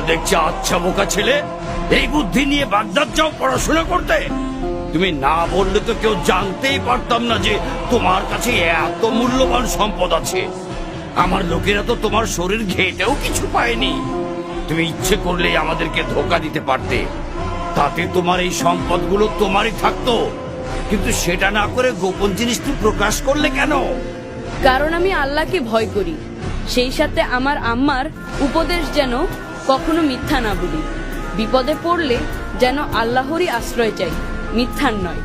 দেখছি আচ্ছা বোকা ছেলে, এই বুদ্ধি নিয়ে বাগদাদ যাও পড়াশোনা করতে। তুমি না বললে তো কেউ জানতেই পারতাম না যে তোমার কাছে এত মূল্যবান সম্পদ আছে। আমার লোকেরা তো তোমার শরীর ঘেটেও কিছু পায়নি। তুমি ইচ্ছে করলেই আমাদেরকে ধোকা দিতে পারতে, তাতে তোমার এই সম্পদগুলো তোমারই থাকতো। কিন্তু সেটা না করে গোপন জিনিসটি প্রকাশ করলে কেন? কারণ আমি আল্লাহকে ভয় করি, সেই সাথে আমার আম্মার উপদেশ যেন কখনো মিথ্যা না বলি। বিপদে পড়লে যেন আল্লাহরই আশ্রয় চাই, মিথ্যার নয়।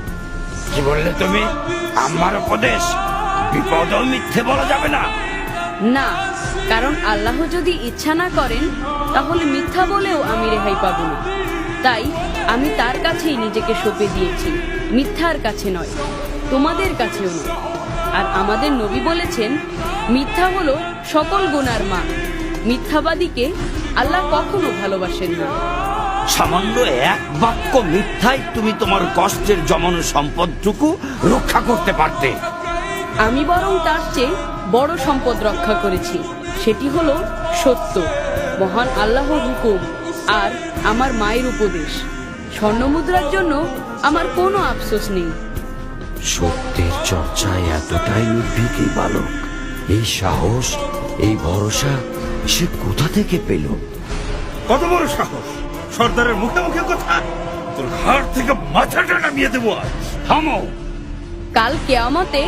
কি বললে তুমি? আমার উপদেশ বিপদও মিথ্যে বলা যাবে না? না, কারণ আল্লাহ যদি ইচ্ছা না করেন তাহলে মিথ্যা বলেও আমি রেহাই পাবো না। তাই আমি তার কাছেই নিজেকে সঁপে দিয়েছি, মিথ্যার কাছে নয়, তোমাদের কাছেও নয়। আর আমাদের নবী বলেছেন, মিথ্যা হলো সকল গুনার মা। মিথ্যাবাদীকে আল্লাহ কখনো ভালোবাসেন না। সামান্য এক বাক্য মিথ্যায় তুমি তোমার কষ্টের জমানো সম্পদটুকু রক্ষা করতে পারতে। আমি বরং তার চেয়ে বড় সম্পদ রক্ষা করেছি, সেটি হলো সত্য, মহান আল্লাহর হুকুম আর আমার মায়ের উপদেশ। স্বর্ণমুদ্রার জন্য আমার কোনো আফসোস নেই। সত্যের চর্চায় এতটাই নির্ভীক এই বালক, এই সাহস, এই ভরসা সে কোথা থেকে পেল? কত বড় সাহস! সর্দারের মুখে মুখে কথা! তোর ঘাড় থেকে মাথাটা নামিয়ে দেবো আজ। থামো! কাল কিয়ামতে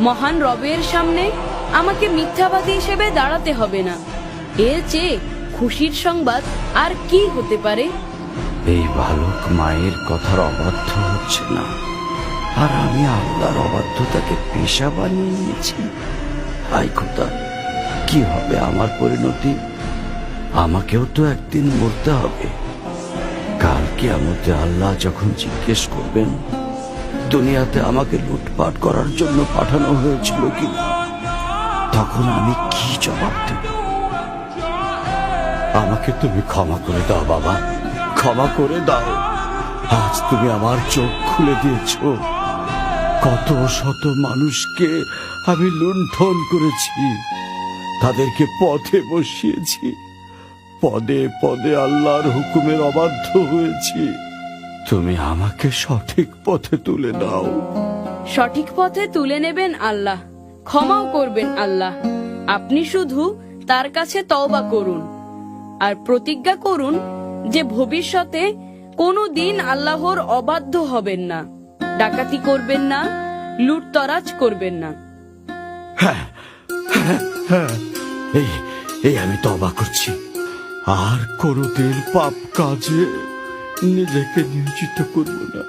মহান রবের সামনে আমাকে মিথ্যাবাদী হিসেবে দাঁড়াতে হবে না। এর চেয়ে খুশির সংবাদ আর কি হতে পারে? এই বালক মায়ের কথার অবাধ্য হচ্ছে না, আর আমি আল্লাহর অবাধ্যতাকে পেশা বানিয়ে নিয়েছি। হায় খোদা, কি হবে আমার পরিণতি? আমাকেও তো একদিন মরতে হবে। কাল কিয়ামতে আল্লাহ যখন জিজ্ঞেস করবেন দুনিয়াতে আমাকে লুটপাট করার জন্য পাঠানো হয়েছিল কিনা, তখন আমি কি জবাব দেব? আমাকে তুমি ক্ষমা করে দাও বাবা, ক্ষমা করে দাও। আজ তুমি আমার চোখ খুলে দিয়েছো। কত শত মানুষকে আমি লুণ্ঠন করেছি, তাদেরকে পথে বসিয়েছি, পদে পদে আল্লাহর হুকুমের অবাধ্য হয়েছি। তুমি আমাকে সঠিক পথে তুলে দাও। সঠিক পথে তুলে নেবেন আল্লাহ, ক্ষমাও করবেন আল্লাহ। আপনি শুধু তার কাছে তওবা করুন আর প্রতিজ্ঞা করুন যে ভবিষ্যতে কোনো দিন আল্লাহর অবাধ্য হবেন না, ডাকাতি করবেন না, লুটতরাজ করবেন না। এই আমি তওবা করছি, আর কোনোদিন পাপ কাজে নিজেকে নিয়োজিত করব না।